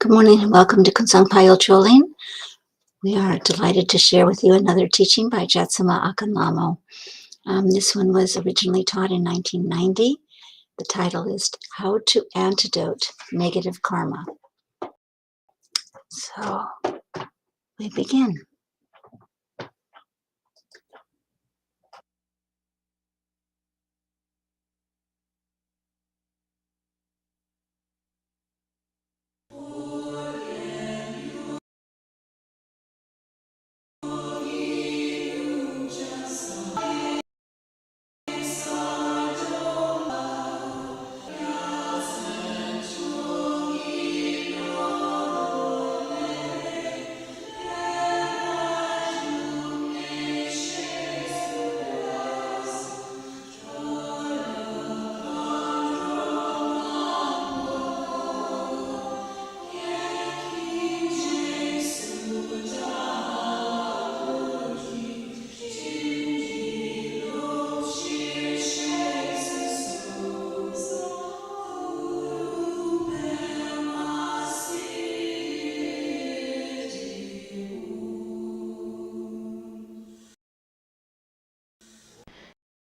Good morning and welcome to Kunsang Payol Choling. We are delighted to share with you another teaching by Jetsunma Ahkon Lhamo. This one was originally taught in 1990. The title is How to Antidote Negative Karma. So we begin.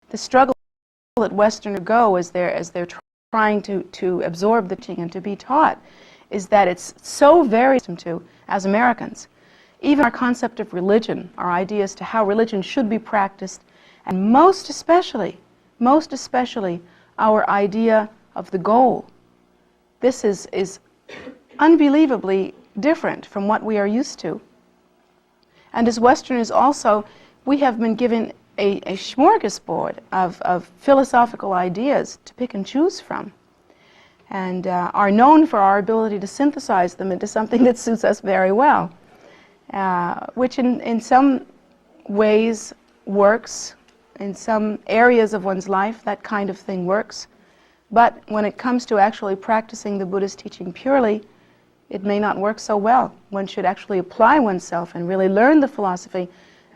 The struggle that Westerners go as they're trying to absorb the teaching and to be taught is that it's so very to as Americans. Even our concept of religion, our ideas to how religion should be practiced, and most especially our idea of the goal. This is unbelievably different from what we are used to. And as Westerners also, we have been given a smorgasbord of philosophical ideas to pick and choose from, and are known for our ability to synthesize them into something that suits us very well, which in some ways works. In some areas of one's life, that kind of thing works. But when it comes to actually practicing the Buddha's teaching purely, it may not work so well. One should actually apply oneself and really learn the philosophy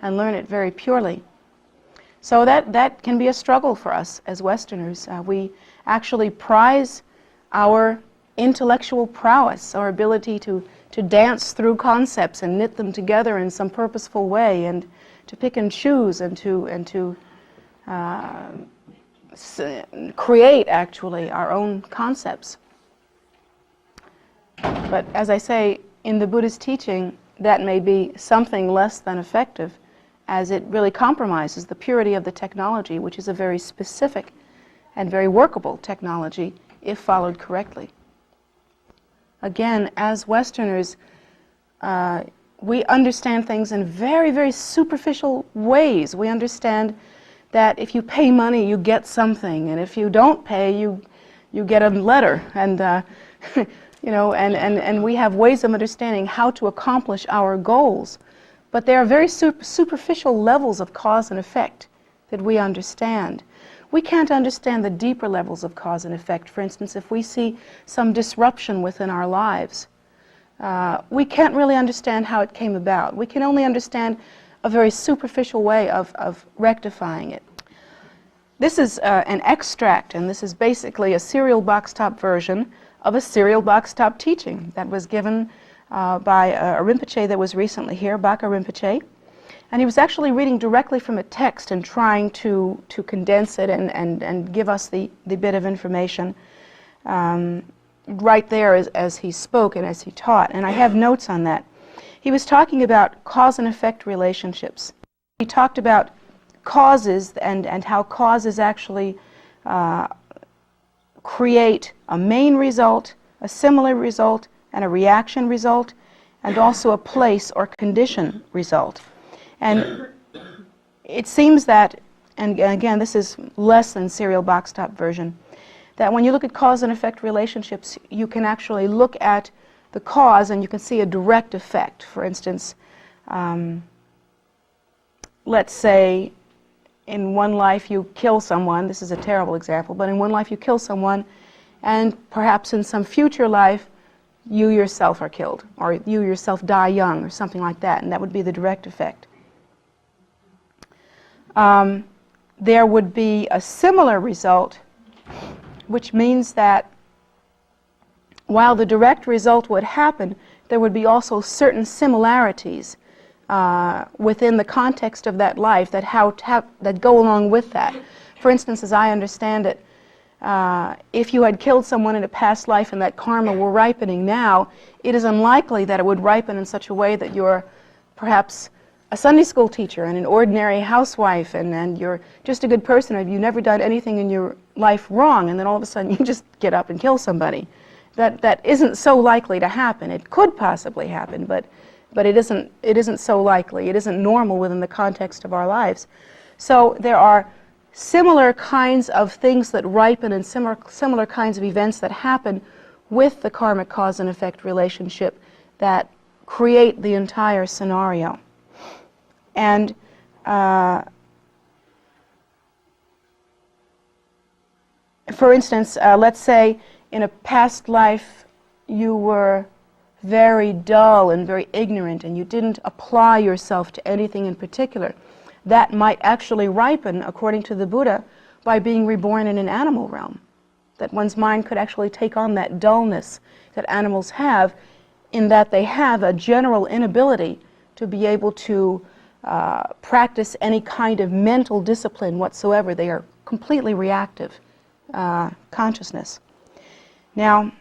and learn it very purely. So that can be a struggle for us as Westerners. We actually prize our intellectual prowess, our ability to dance through concepts and knit them together in some purposeful way, and to pick and choose and to create actually our own concepts. But as I say, in the Buddha's teaching, that may be something less than effective, as it really compromises the purity of the technology, which is a very specific and very workable technology if followed correctly. Again, as Westerners, we understand things in very, very superficial ways. We understand that if you pay money, you get something, and if you don't pay, you get a letter, and and we have ways of understanding how to accomplish our goals. But there are very superficial levels of cause and effect that we understand. We can't understand the deeper levels of cause and effect. For instance, if we see some disruption within our lives, we can't really understand how it came about. We can only understand a very superficial way of rectifying it. This is an extract, and this is basically a serial box top version of a serial box top teaching that was given by a Rinpoche that was recently here, Baka Rinpoche, and he was actually reading directly from a text and trying to condense it and give us the bit of information right there as he spoke and as he taught, and I have notes on that. He was talking about cause and effect relationships. He talked about causes and how causes actually create a main result, a similar result, and a reaction result, and also a place or condition result. And it seems that, and again, this is less than serial box top version, that when you look at cause and effect relationships, you can actually look at the cause and you can see a direct effect. For instance, let's say in one life you kill someone. This is a terrible example, but in one life you kill someone, and perhaps in some future life you yourself are killed, or you yourself die young, or something like that, and that would be the direct effect. There would be a similar result, which means that while the direct result would happen, there would be also certain similarities within the context of that life that go along with that. For instance, as I understand it, if you had killed someone in a past life and that karma were ripening now, it is unlikely that it would ripen in such a way that you're perhaps a Sunday school teacher and an ordinary housewife and you're just a good person and you've never done anything in your life wrong, and then all of a sudden you just get up and kill somebody. That isn't so likely to happen. It could possibly happen, but it isn't so likely. It isn't normal within the context of our lives. So there are similar kinds of things that ripen and similar kinds of events that happen with the karmic cause and effect relationship that create the entire scenario. And for instance, let's say in a past life you were very dull and very ignorant and you didn't apply yourself to anything in particular. That might actually ripen, according to the Buddha, by being reborn in an animal realm. That one's mind could actually take on that dullness that animals have, in that they have a general inability to be able to practice any kind of mental discipline whatsoever. They are completely reactive consciousness. Now,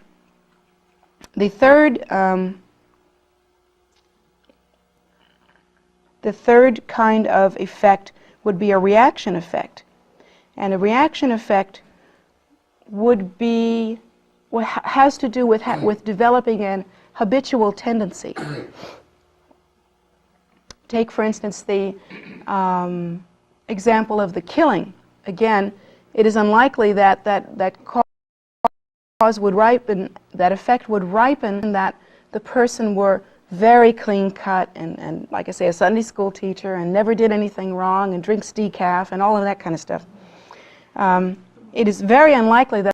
the third kind of effect would be a reaction effect. And a reaction effect would be what has to do with developing an habitual tendency. Take, for instance, the example of the killing. Again, it is unlikely that cause would ripen, that effect would ripen, that the person were very clean-cut and, like I say, a Sunday school teacher and never did anything wrong and drinks decaf and all of that kind of stuff. It is very unlikely that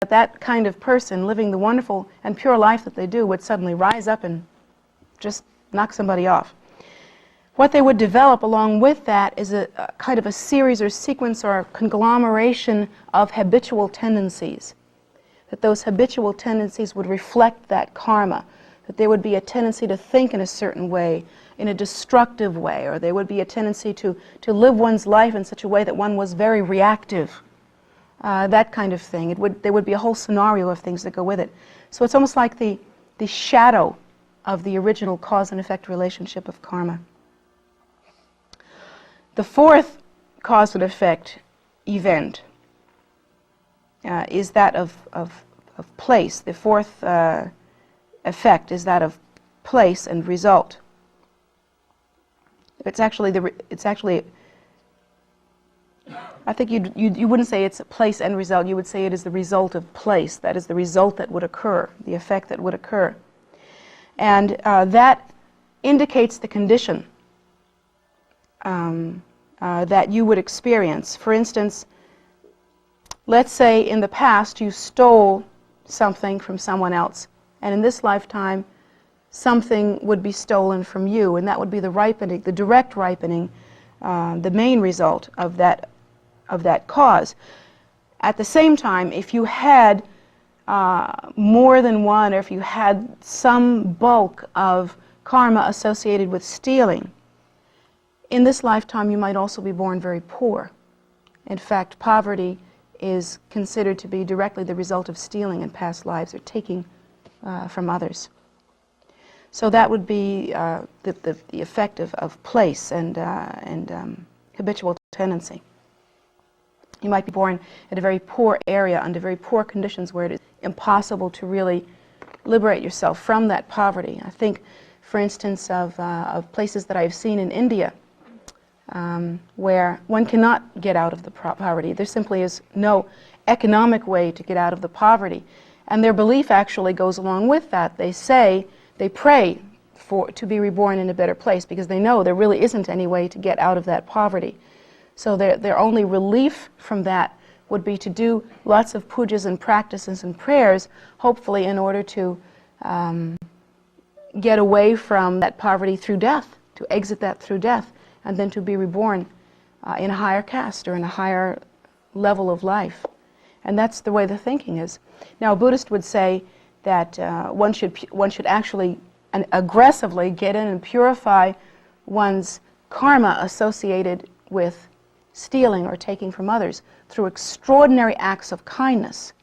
that kind of person living the wonderful and pure life that they do would suddenly rise up and just knock somebody off. What they would develop along with that is a kind of a series or sequence or conglomeration of habitual tendencies. That those habitual tendencies would reflect that karma. That there would be a tendency to think in a certain way, in a destructive way, or there would be a tendency to live one's life in such a way that one was very reactive. That kind of thing. There would be a whole scenario of things that go with it. So it's almost like the shadow of the original cause and effect relationship of karma. The fourth cause and effect event is that of place. The fourth effect is that of place and result. It's actually I think you wouldn't say it's a place and result. You would say it is the result of place. That is the result that would occur, the effect that would occur, and that indicates the condition that you would experience. For instance, let's say in the past you stole something from someone else, and in this lifetime something would be stolen from you, and that would be the ripening, the direct ripening, the main result of that cause. At the same time, if you had more than one, or if you had some bulk of karma associated with stealing, in this lifetime you might also be born very poor. In fact, poverty is considered to be directly the result of stealing in past lives, or taking from others. So that would be the effect of place and habitual tendency. You might be born in a very poor area, under very poor conditions, where it is impossible to really liberate yourself from that poverty. I think, for instance, of places that I've seen in India, where one cannot get out of the poverty. There simply is no economic way to get out of the poverty. And their belief actually goes along with that. They pray to be reborn in a better place, because they know there really isn't any way to get out of that poverty. So their only relief from that would be to do lots of pujas and practices and prayers, hopefully in order to get away from that poverty through death, to exit that through death, and then to be reborn in a higher caste or in a higher level of life. And that's the way the thinking is. Now, a Buddhist would say that one should actually aggressively get in and purify one's karma associated with stealing or taking from others through extraordinary acts of kindness.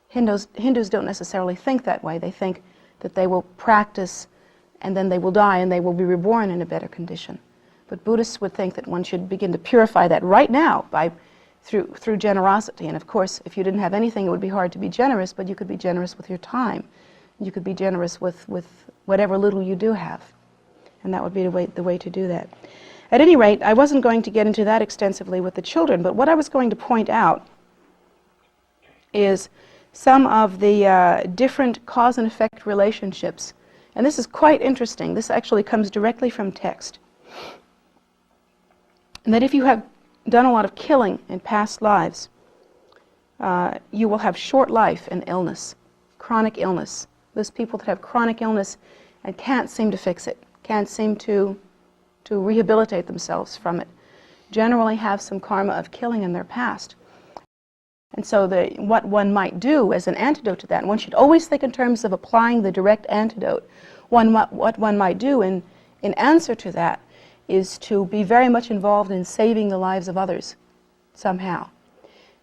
Hindus don't necessarily think that way. They think that they will practice and then they will die and they will be reborn in a better condition. But Buddhists would think that one should begin to purify that right now through generosity. And of course, if you didn't have anything, it would be hard to be generous, but you could be generous with your time. You could be generous with whatever little you do have. And that would be the way to do that. At any rate, I wasn't going to get into that extensively with the children, but what I was going to point out is some of the different cause and effect relationships. And this is quite interesting. This actually comes directly from text. And that if you have done a lot of killing in past lives, you will have short life and illness, chronic illness. Those people that have chronic illness and can't seem to fix it, can't seem to rehabilitate themselves from it, generally have some karma of killing in their past. And so what one might do as an antidote to that, and one should always think in terms of applying the direct antidote, what one might do in answer to that is to be very much involved in saving the lives of others somehow.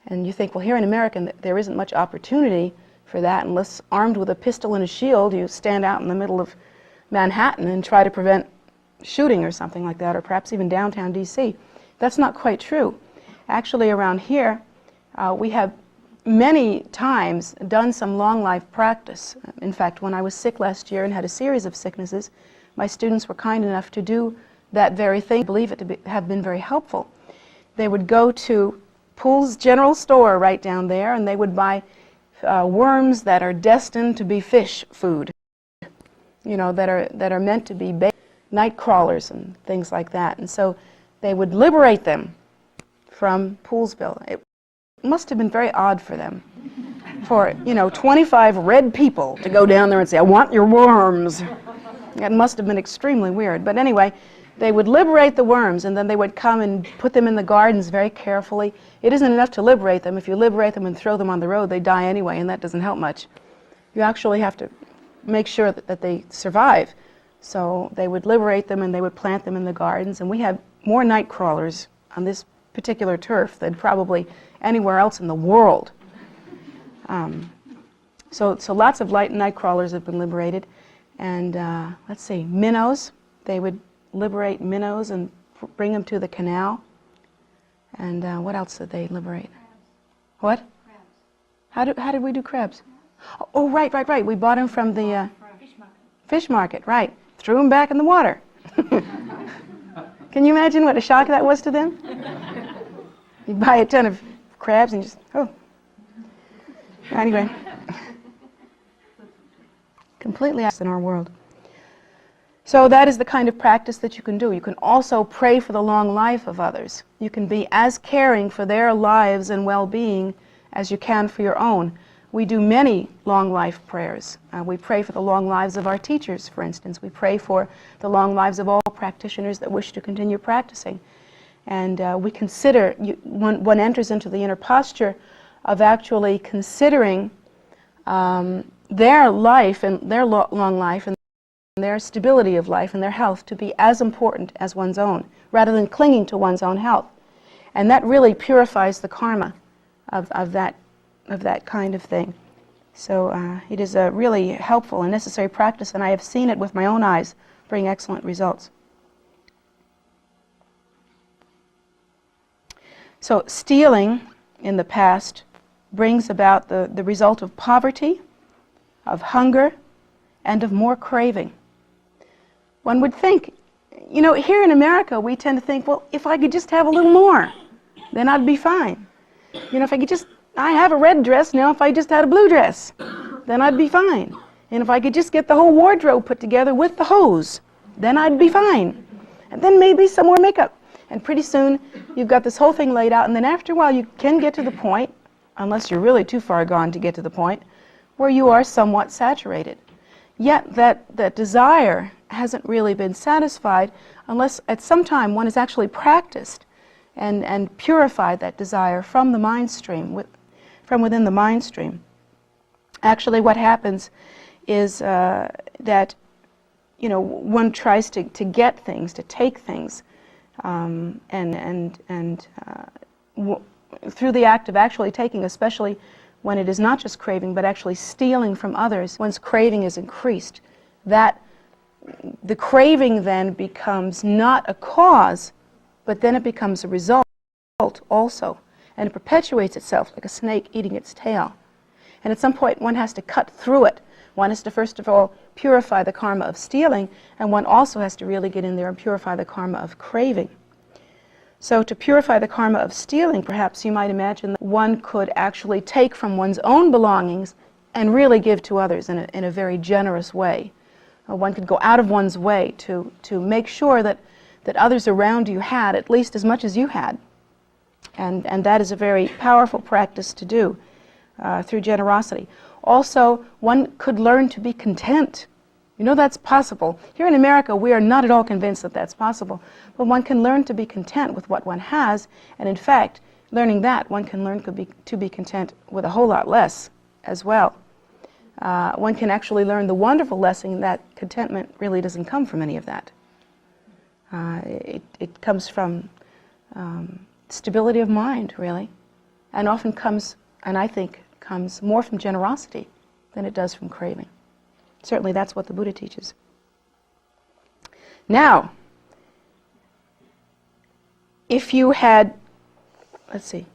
And you think, well, here in America there isn't much opportunity for that unless armed with a pistol and a shield you stand out in the middle of Manhattan and try to prevent shooting or something like that, or perhaps even downtown D.C. That's not quite true. Actually, around here, we have many times done some long life practice. In fact, when I was sick last year and had a series of sicknesses, my students were kind enough to do that very thing. I believe it to have been very helpful. They would go to Poole's General Store right down there, and they would buy worms that are destined to be fish food, you know, that are meant to be night crawlers and things like that. And so they would liberate them from Poolesville. It must have been very odd for them, for 25 red people to go down there and say, "I want your worms." It must have been extremely weird. But anyway, they would liberate the worms, and then they would come and put them in the gardens very carefully. It isn't enough to liberate them. If you liberate them and throw them on the road, they die anyway, and that doesn't help much. You actually have to make sure that they survive. So they would liberate them and they would plant them in the gardens, and we have more night crawlers on this particular turf than probably anywhere else in the world. So lots of night crawlers have been liberated. And let's see, minnows. They would liberate minnows and bring them to the canal. And what else did they liberate? What? Crabs. How did we do crabs? Oh, right. We bought them from the fish market, right. Threw them back in the water. Can you imagine what a shock that was to them? You buy a ton of crabs and just, oh. Anyway. Completely in our world. So that is the kind of practice that you can do. You can also pray for the long life of others. You can be as caring for their lives and well-being as you can for your own. We do many long life prayers. We pray for the long lives of our teachers, for instance. We pray for the long lives of all practitioners that wish to continue practicing. And we consider, one enters into the inner posture of actually considering their life and their long life and their stability of life and their health to be as important as one's own, rather than clinging to one's own health. And that really purifies the karma of that kind of thing. So it is a really helpful and necessary practice, and I have seen it with my own eyes bring excellent results. So stealing in the past brings about the result of poverty, of hunger, and of more craving. One would think, here in America we tend to think, well, if I could just have a little more, then I'd be fine. If I could just, I have a red dress now, if I just had a blue dress, then I'd be fine. And if I could just get the whole wardrobe put together with the hose, then I'd be fine. And then maybe some more makeup. And pretty soon you've got this whole thing laid out, and then after a while you can get to the point, unless you're really too far gone to get to the point, where you are somewhat saturated. Yet that desire hasn't really been satisfied unless at some time one has actually practiced and purified that desire from the mind stream, from within the mind stream. Actually what happens is that, you know, one tries to get things, to take things, through the act of actually taking, especially when it is not just craving, but actually stealing from others, one's craving is increased. That the craving then becomes not a cause, but then it becomes a result also, and it perpetuates itself like a snake eating its tail. And at some point one has to cut through it. One has to first of all purify the karma of stealing, and one also has to really get in there and purify the karma of craving. So to purify the karma of stealing, perhaps you might imagine that one could actually take from one's own belongings and really give to others in a very generous way. One could go out of one's way to make sure that others around you had at least as much as you had. And that is a very powerful practice to do through generosity. Also, one could learn to be content. You know, that's possible. Here in America, we are not at all convinced that that's possible. But one can learn to be content with what one has. And in fact, learning that, one can learn to be content with a whole lot less as well. One can actually learn the wonderful lesson that contentment really doesn't come from any of that. It comes from stability of mind, really, and often comes, and I think, comes more from generosity than it does from craving. Certainly that's what the Buddha teaches. Now, if you had, let's see,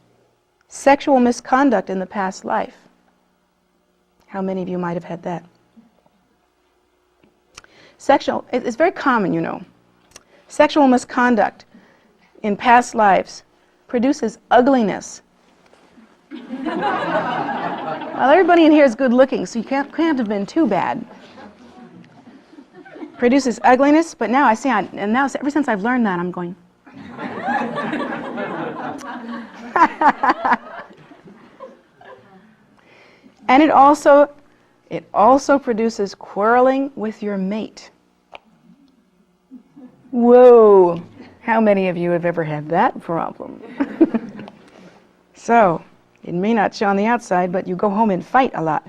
sexual misconduct in the past life, how many of you might have had that? It's very common, you know. Sexual misconduct in past lives produces ugliness. Well, everybody in here is good looking, so you can't have been too bad. Produces ugliness, but now I see, and now ever since I've learned that, I'm going. And it also produces quarreling with your mate. Whoa! How many of you have ever had that problem? So, it may not show on the outside, but you go home and fight a lot.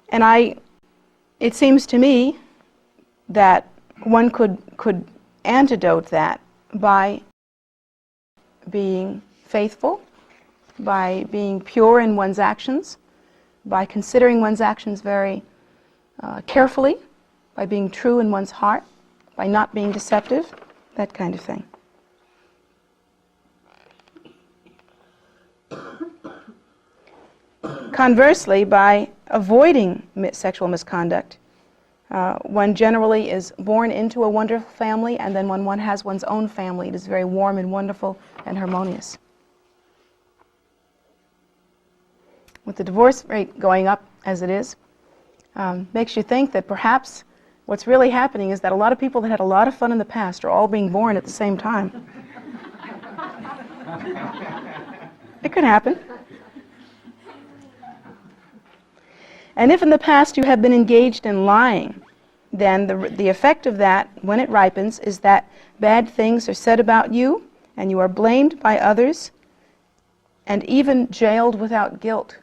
And it seems to me that one could antidote that by being faithful, by being pure in one's actions, by considering one's actions very carefully, by being true in one's heart, by not being deceptive, that kind of thing. Conversely, by avoiding sexual misconduct, one generally is born into a wonderful family, and then when one has one's own family, it is very warm and wonderful and harmonious. With the divorce rate going up as it is, makes you think that perhaps what's really happening is that a lot of people that had a lot of fun in the past are all being born at the same time. It could happen. And if in the past you have been engaged in lying, then the effect of that, when it ripens, is that bad things are said about you, and you are blamed by others, and even jailed without guilt.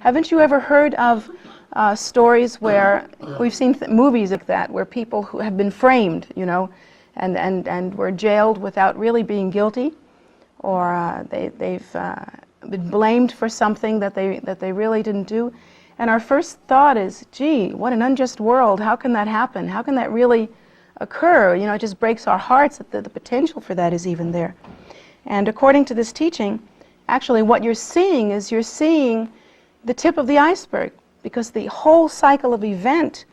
Haven't you ever heard of stories where, we've seen movies like that, where people who have been framed, you know, and were jailed without really being guilty, or they've been blamed for something that they really didn't do. And our first thought is, gee, what an unjust world. How can that happen? How can that really occur? You know, it just breaks our hearts that the potential for that is even there. And according to this teaching, actually what you're seeing is you're seeing the tip of the iceberg, because the whole cycle of event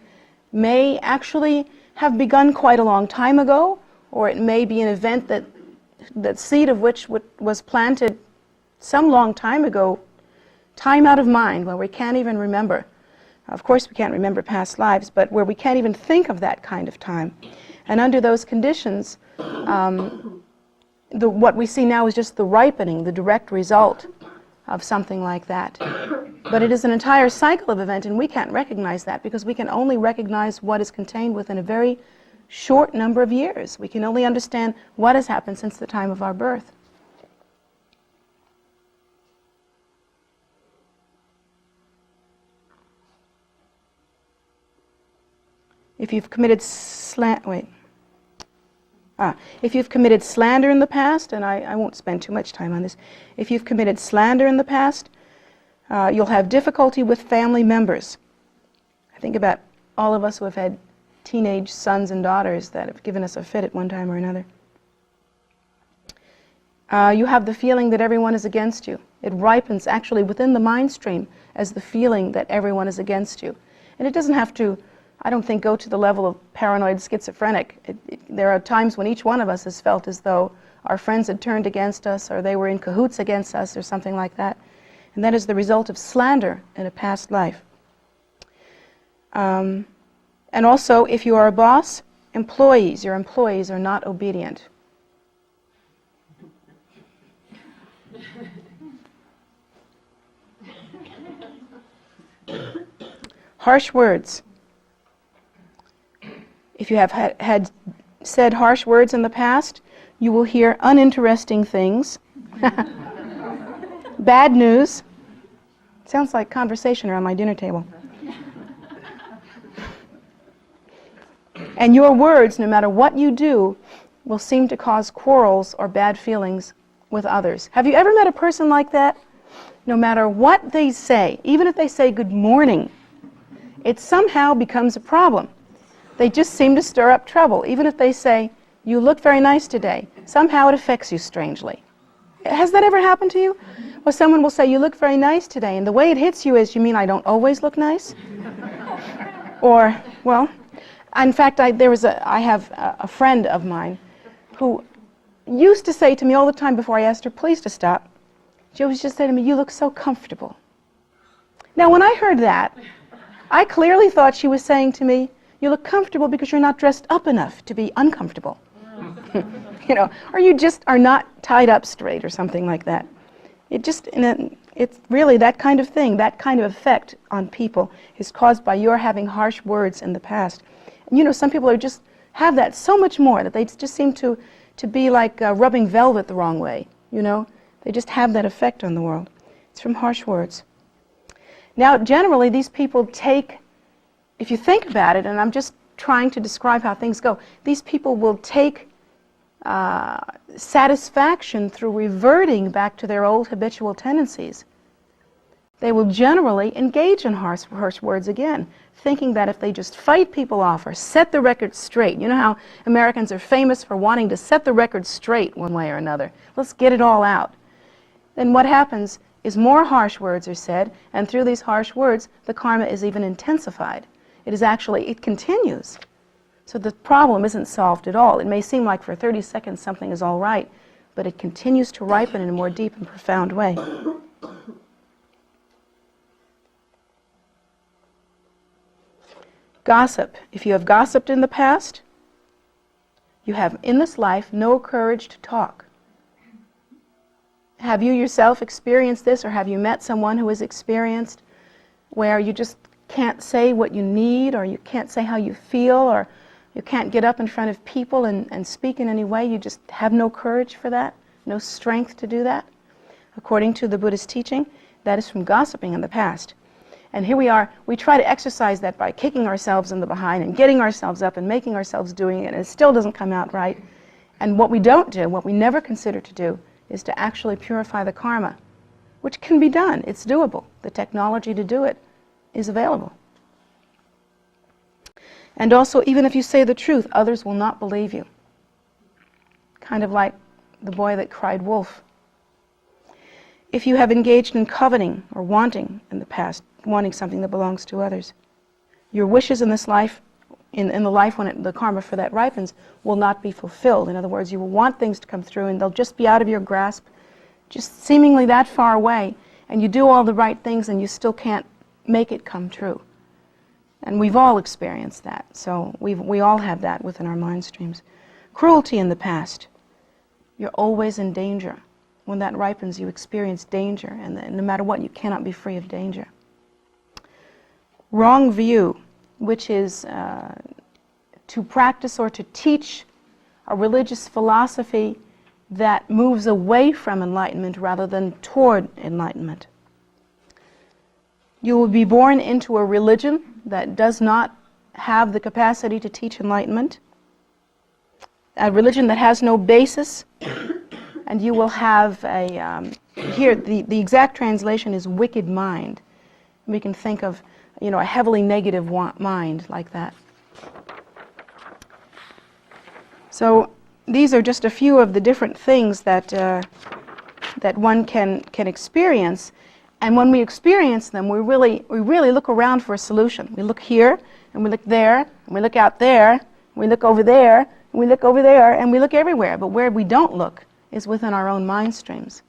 may actually have begun quite a long time ago, or it may be an event that seed of which was planted some long time ago, time out of mind, where we can't even remember. Of course we can't remember past lives, but where we can't even think of that kind of time. And under those conditions, what we see now is just the ripening, the direct result of something like that. But it is an entire cycle of event, and we can't recognize that because we can only recognize what is contained within a very short number of years. We can only understand what has happened since the time of our birth. if you've committed if you've committed slander in the past, and I won't spend too much time on this, if you've committed slander in the past, you'll have difficulty with family members. I think about all of us who have had teenage sons and daughters that have given us a fit at one time or another. You have the feeling that everyone is against you. It ripens actually within the mind stream as the feeling that everyone is against you. And it doesn't have to, I don't think, go to the level of paranoid schizophrenic. There are times when each one of us has felt as though our friends had turned against us, or they were in cahoots against us, or something like that. And that is the result of slander in a past life. And also, if you are a boss, your employees are not obedient. Harsh words. If you have had said harsh words in the past, you will hear uninteresting things. Bad news. Sounds like conversation around my dinner table. And your words, no matter what you do, will seem to cause quarrels or bad feelings with others. Have you ever met a person like that? No matter what they say, even if they say good morning, it somehow becomes a problem. They just seem to stir up trouble. Even if they say, you look very nice today, somehow it affects you strangely. Has that ever happened to you? Well, someone will say, you look very nice today, and the way it hits you is, you mean I don't always look nice? Or, well, in fact, I have a friend of mine who used to say to me all the time before I asked her please to stop, she always just said to me, you look so comfortable. Now, when I heard that, I clearly thought she was saying to me, you look comfortable because you're not dressed up enough to be uncomfortable. Or you just are not tied up straight or something like that. It's really that kind of thing, that kind of effect on people is caused by your having harsh words in the past. And some people have that so much more that they just seem to be like rubbing velvet the wrong way, They just have that effect on the world. It's from harsh words. Now, generally, these people take, if you think about it, and I'm just trying to describe how things go, these people will take satisfaction through reverting back to their old habitual tendencies. They will generally engage in harsh words again, thinking that if they just fight people off or set the record straight, you know how Americans are famous for wanting to set the record straight one way or another. Let's get it all out. Then what happens is more harsh words are said, and through these harsh words, the karma is even intensified. It continues. So the problem isn't solved at all. It may seem like for 30 seconds something is all right, but it continues to ripen in a more deep and profound way. Gossip. If you have gossiped in the past, you have in this life no courage to talk. Have you yourself experienced this, or have you met someone who has experienced where you just can't say what you need, or you can't say how you feel, or you can't get up in front of people and speak in any way? You just have no courage for that, no strength to do that? According to the Buddhist teaching, that is from gossiping in the past. And here we are, we try to exercise that by kicking ourselves in the behind and getting ourselves up and making ourselves doing it, and it still doesn't come out right. And what we don't do, what we never consider to do, is to actually purify the karma, which can be done. It's doable. The technology to do it is available. And also, even if you say the truth, others will not believe you. Kind of like the boy that cried wolf. If you have engaged in coveting or wanting in the past, wanting something that belongs to others, your wishes in this life, in the life when the karma for that ripens, will not be fulfilled. In other words, you will want things to come through and they'll just be out of your grasp, just seemingly that far away, and you do all the right things and you still can't make it come true. And we've all experienced that, so we all have that within our mind streams. Cruelty in the past. You're always in danger. When that ripens, you experience danger, and no matter what, you cannot be free of danger. Wrong view, which is to practice or to teach a religious philosophy that moves away from enlightenment rather than toward enlightenment. You will be born into a religion that does not have the capacity to teach enlightenment, a religion that has no basis, and you will have a, here the exact translation is wicked mind. We can think of, a heavily negative mind like that. So these are just a few of the different things that that one can experience, and when we experience them, we really look around for a solution. We look here, and we look there, and we look out there, and we look over there, and we look over there, and we look everywhere. But where we don't look is within our own mind streams,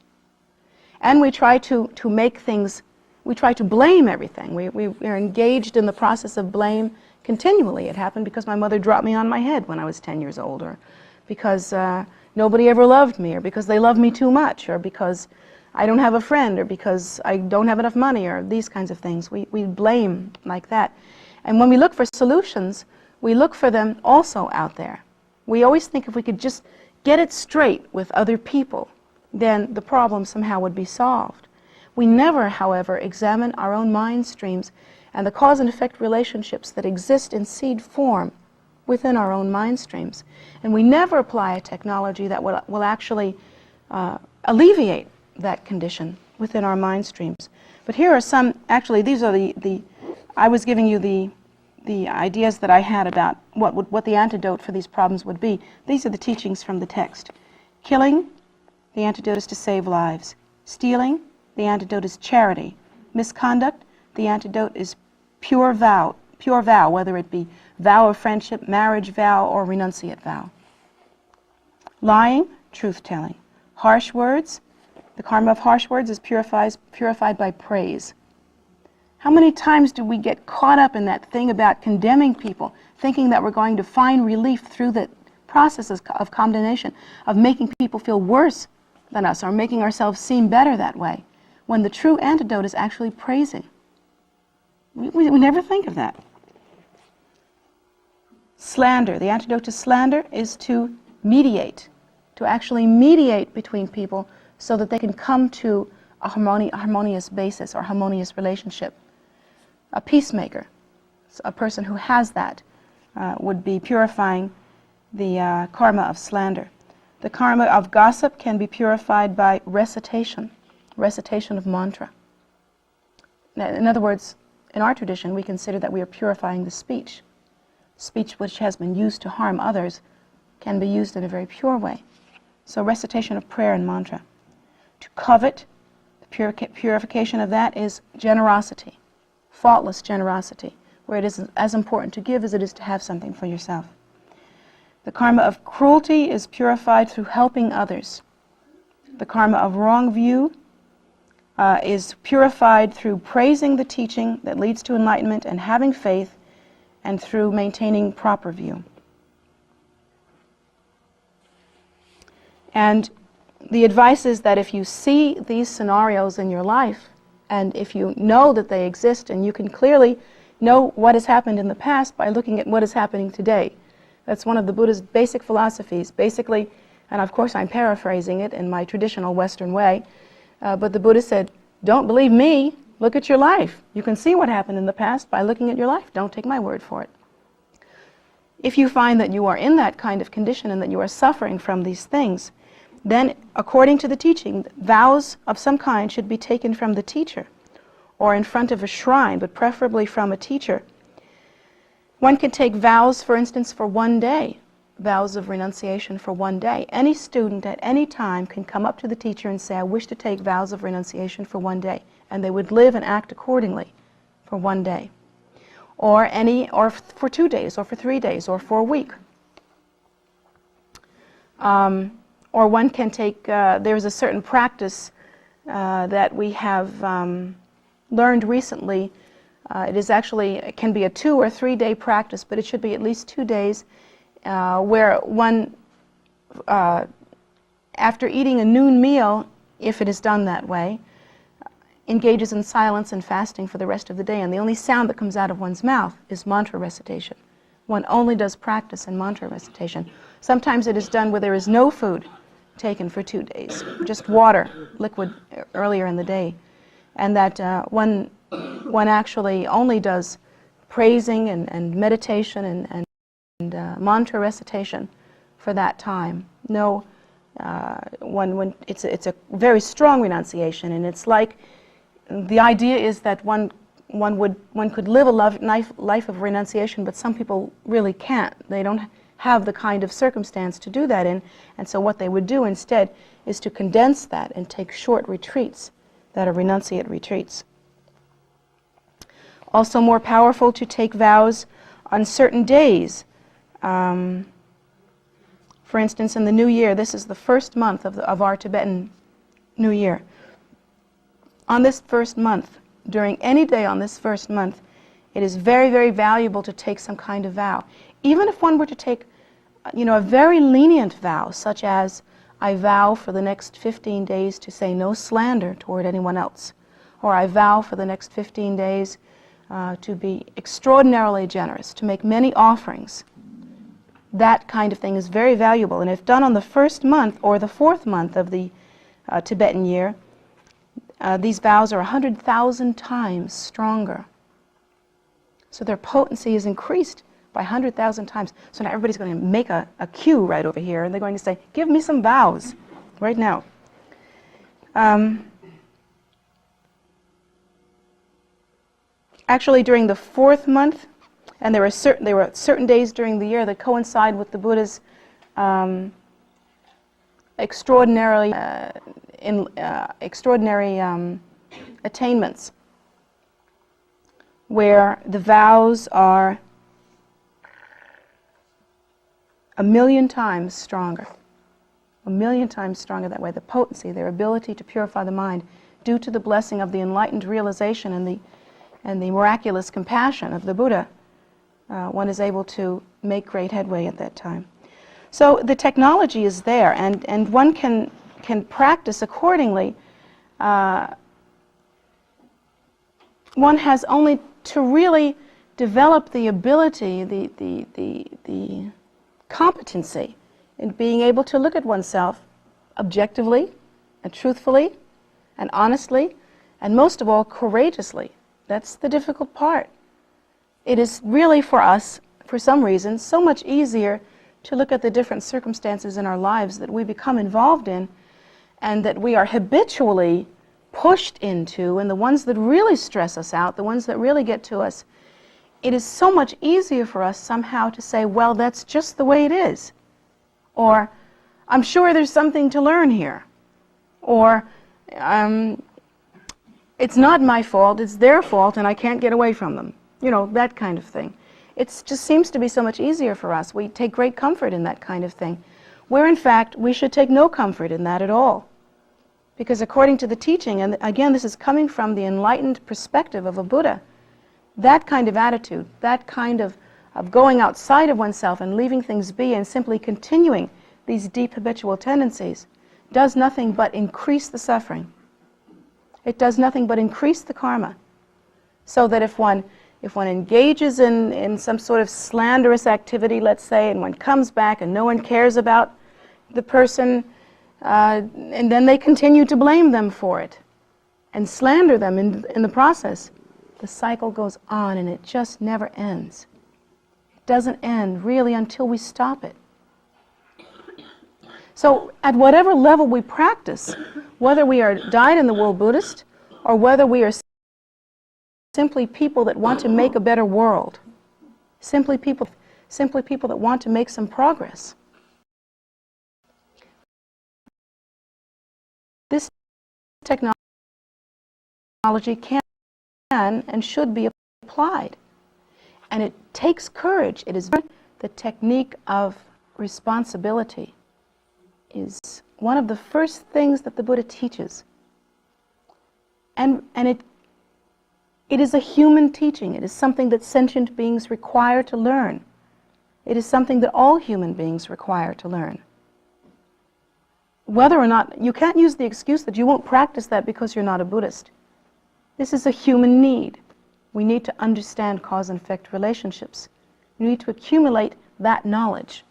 and we try to make things. We try to blame everything. We are engaged in the process of blame continually. It happened because my mother dropped me on my head when I was 10 years old, or because nobody ever loved me, or because they love me too much, or because I don't have a friend, or because I don't have enough money, or these kinds of things. We blame like that. And when we look for solutions, we look for them also out there. We always think if we could just get it straight with other people, then the problem somehow would be solved. We never, however, examine our own mind streams and the cause and effect relationships that exist in seed form within our own mind streams. And we never apply a technology that will actually alleviate that condition within our mind streams. But here are some, actually these are I was giving you the ideas that I had about what the antidote for these problems would be. These are the teachings from the text. Killing, the antidote is to save lives. Stealing, the antidote is charity. Misconduct, the antidote is pure vow, whether it be vow of friendship, marriage vow, or renunciate vow. Lying, truth-telling. Harsh words, the karma of harsh words is purified by praise. How many times do we get caught up in that thing about condemning people, thinking that we're going to find relief through the processes of condemnation, of making people feel worse than us, or making ourselves seem better that way, when the true antidote is actually praising? We never think of that. Slander, the antidote to slander is to mediate, to actually mediate between people so that they can come to a harmonious basis or harmonious relationship. A peacemaker, a person who has that, would be purifying the karma of slander. The karma of gossip can be purified by recitation of mantra. Now, in other words, in our tradition, we consider that we are purifying the speech. Speech which has been used to harm others can be used in a very pure way. So recitation of prayer and mantra. To covet, the purification of that is generosity, faultless generosity, where it is as important to give as it is to have something for yourself. The karma of cruelty is purified through helping others. The karma of wrong view is purified through praising the teaching that leads to enlightenment and having faith, and through maintaining proper view. And the advice is that if you see these scenarios in your life, and if you know that they exist, and you can clearly know what has happened in the past by looking at what is happening today. That's one of the Buddha's basic philosophies. Basically, and of course I'm paraphrasing it in my traditional Western way, but the Buddha said, don't believe me, look at your life. You can see what happened in the past by looking at your life. Don't take my word for it. If you find that you are in that kind of condition and that you are suffering from these things, then according to the teaching, vows of some kind should be taken from the teacher or in front of a shrine, but preferably from a teacher. One can take vows, for instance, for one day, vows of renunciation for one day. Any student at any time can come up to the teacher and say, I wish to take vows of renunciation for one day, and they would live and act accordingly for one day. Or for 2 days, or for 3 days, or for a week. Or one can take, there's a certain practice that we have learned recently. It can be a 2 or 3 day practice, but it should be at least 2 days where one, after eating a noon meal, if it is done that way, engages in silence and fasting for the rest of the day, and the only sound that comes out of one's mouth is mantra recitation. One only does practice in mantra recitation. Sometimes it is done where there is no food taken for 2 days, just water, liquid earlier in the day, and that one actually only does praising and meditation and mantra recitation for that time. No, it's a very strong renunciation, and it's like the idea is that one could live a life of renunciation, but some people really can't. They don't have the kind of circumstance to do that in, and so what they would do instead is to condense that and take short retreats that are renunciate retreats. Also more powerful to take vows on certain days. For instance, in the New Year, this is the first month of our Tibetan New Year. On this first month, during any day on this first month, it is very, very valuable to take some kind of vow. Even if one were to take, a very lenient vow, such as, I vow for the next 15 days to say no slander toward anyone else, or I vow for the next 15 days to be extraordinarily generous, to make many offerings. That kind of thing is very valuable, and if done on the first month or the fourth month of the Tibetan year, these vows are 100,000 times stronger. So their potency is increased by 100,000 times. So now everybody's going to make a queue right over here, and they're going to say, give me some vows right now. Actually, during the fourth month, and there were certain days during the year that coincide with the Buddha's extraordinary attainments, where the vows are 1,000,000 times stronger. 1,000,000 times stronger that way. The potency, their ability to purify the mind, due to the blessing of the enlightened realization and the miraculous compassion of the Buddha, one is able to make great headway at that time. So the technology is there, and one can practice accordingly. One has only to really develop the ability, the competency in being able to look at oneself objectively and truthfully and honestly, and most of all, courageously. That's the difficult part. It is really for us, for some reason, so much easier to look at the different circumstances in our lives that we become involved in and that we are habitually pushed into, and the ones that really stress us out, the ones that really get to us. It is so much easier for us somehow to say, well, that's just the way it is. Or, I'm sure there's something to learn here. Or, it's not my fault, it's their fault, and I can't get away from them. That kind of thing. It just seems to be so much easier for us. We take great comfort in that kind of thing, where in fact we should take no comfort in that at all. Because according to the teaching, and again this is coming from the enlightened perspective of a Buddha, that kind of attitude, that kind of going outside of oneself and leaving things be and simply continuing these deep habitual tendencies does nothing but increase the suffering. It does nothing but increase the karma. So that if one engages in some sort of slanderous activity, let's say, and one comes back and no one cares about the person, and then they continue to blame them for it and slander them in the process, the cycle goes on and it just never ends. It doesn't end really until we stop it. So at whatever level we practice, whether we are dyed-in-the-wool Buddhist or whether we are simply people that want to make a better world, simply people that want to make some progress, this technology can and should be applied. And it takes courage. It is the technique of responsibility is one of the first things that the Buddha teaches. And it is a human teaching. It is something that sentient beings require to learn. It is something that all human beings require to learn. Whether or not, you can't use the excuse that you won't practice that because you're not a Buddhist. This is a human need. We need to understand cause and effect relationships. We need to accumulate that knowledge.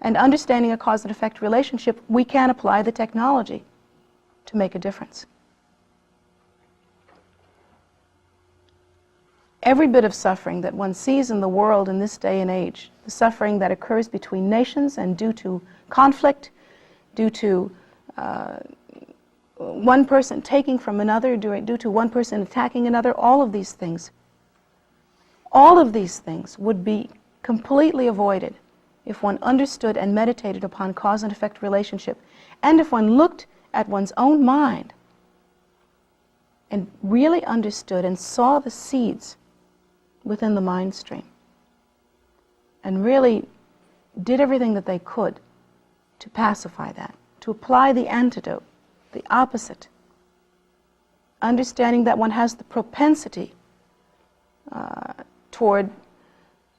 And understanding a cause and effect relationship, we can apply the technology to make a difference. every bit of suffering that one sees in the world in this day and age, the suffering that occurs between nations and due to conflict, due to one person taking from another, due to one person attacking another, all of these things would be completely avoided if one understood and meditated upon cause and effect relationship, and if one looked at one's own mind and really understood and saw the seeds within the mind stream, and really did everything that they could to pacify that, to apply the antidote, the opposite, understanding that one has the propensity toward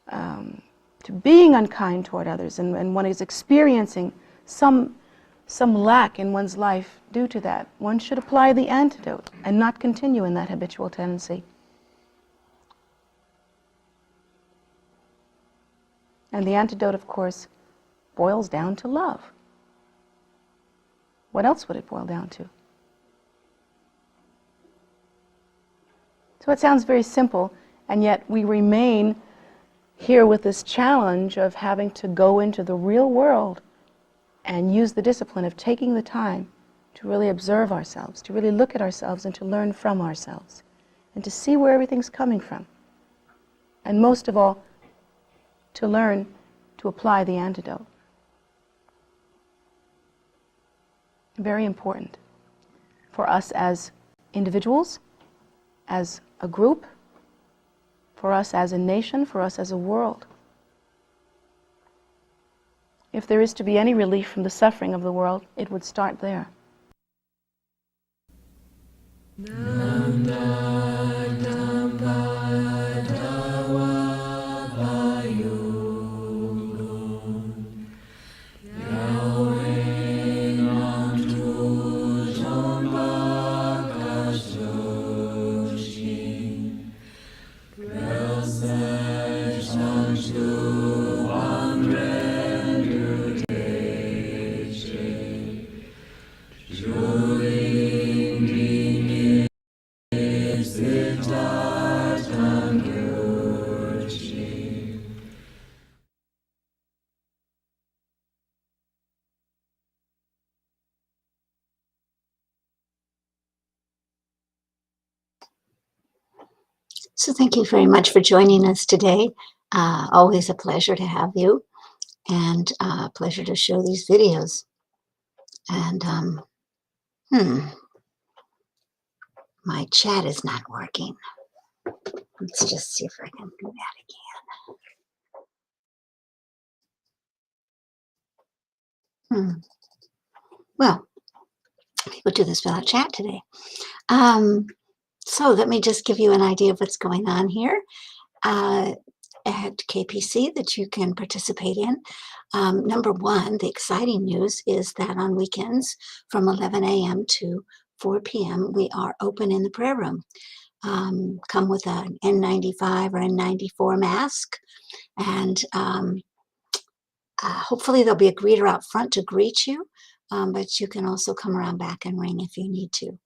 to being unkind toward others, and one is experiencing some lack in one's life due to that. One should apply the antidote and not continue in that habitual tendency. And the antidote, of course, boils down to love. What else would it boil down to? So it sounds very simple, and yet we remain here with this challenge of having to go into the real world and use the discipline of taking the time to really observe ourselves, to really look at ourselves and to learn from ourselves, and to see where everything's coming from. And most of all, to learn to apply the antidote. Very important for us as individuals, as a group, for us as a nation, for us as a world. If there is to be any relief from the suffering of the world, it would start there. So thank you very much for joining us today. Always a pleasure to have you, and a pleasure to show these videos. And my chat is not working. Let's just see if I can do that again. Well, people do this without chat today. So let me just give you an idea of what's going on here at KPC that you can participate in. Number one, the exciting news is that on weekends from 11 a.m. to 4 p.m. we are open in the prayer room. Come with an N95 or N94 mask, and hopefully there'll be a greeter out front to greet you, but you can also come around back and ring if you need to.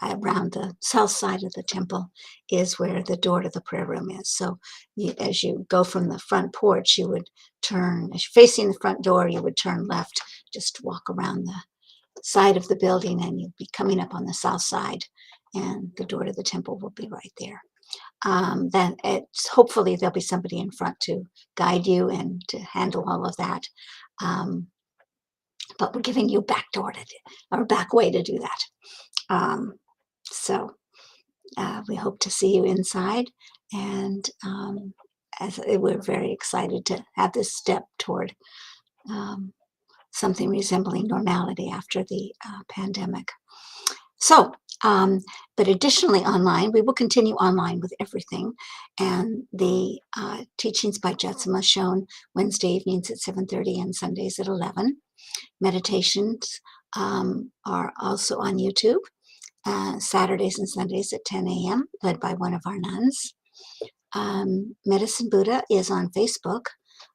Around the south side of the temple is where the door to the prayer room is. So as you go from the front porch, you would turn, as you're facing the front door, you would turn left, just walk around the side of the building, and you'd be coming up on the south side, and the door to the temple will be right there. Then hopefully there'll be somebody in front to guide you and to handle all of that. But we're giving you back way to do that. So we hope to see you inside, and we're very excited to have this step toward something resembling normality after the pandemic. So, but additionally online, we will continue online with everything, and the teachings by Jetsunma shown Wednesday evenings at 7:30 and Sundays at 11. Meditations are also on YouTube. Saturdays and Sundays at 10 a.m., led by one of our nuns. Medicine Buddha is on Facebook.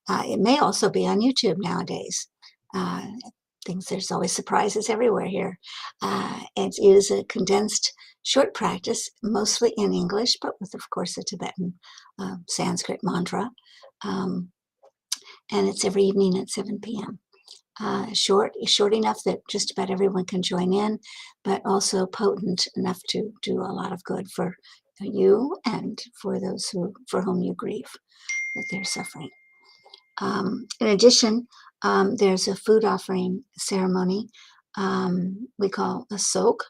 It may also be on YouTube nowadays. things. There's always surprises everywhere here. It is a condensed short practice, mostly in English, but with, of course, a Tibetan Sanskrit mantra. And it's every evening at 7 p.m. Short enough that just about everyone can join in, but also potent enough to do a lot of good for you and for those for whom you grieve that they're suffering. In addition, there's a food offering ceremony we call a soak.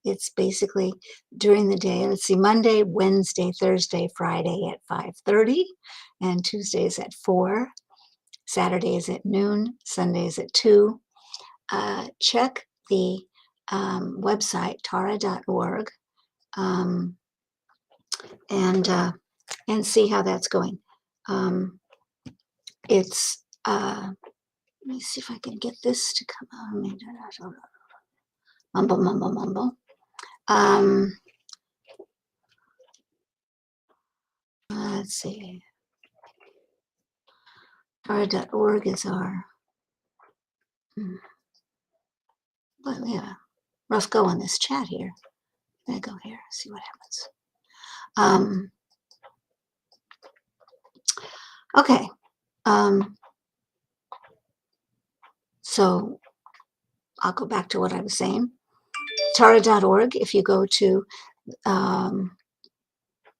It's basically during the day. Let's see, Monday, Wednesday, Thursday, Friday at 5:30, and Tuesdays at 4. Saturdays at noon, Sundays at 2. Check the website, tara.org, and see how that's going. It's, let me see if I can get this to come on. Mumble. Let's see. Tara.org is our, well, we have a rough go on this chat here. I'm gonna go here, see what happens. Okay. So I'll go back to what I was saying. Tara.org, if you go to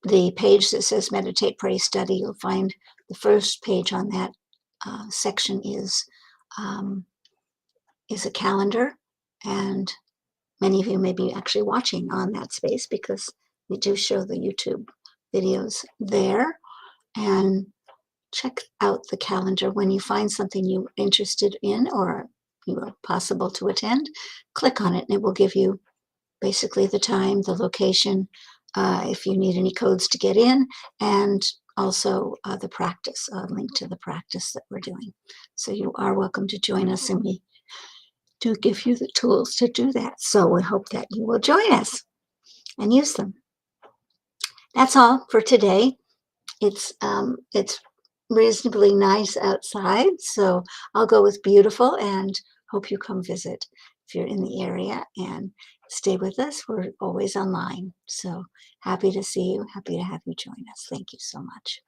the page that says Meditate, Pray, Study, you'll find the first page on that section is a calendar, and many of you may be actually watching on that space because we do show the YouTube videos there. And check out the calendar. When you find something you're interested in or you are possible to attend, click on it and it will give you basically the time, the location, if you need any codes to get in, and also the practice, a link to the practice that we're doing. So you are welcome to join us, and we do give you the tools to do that. So we hope that you will join us and use them. That's all for today. It's reasonably nice outside, so I'll go with beautiful and hope you come visit if you're in the area and stay with us. We're always online, so happy to see you, happy to have you join us. Thank you so much.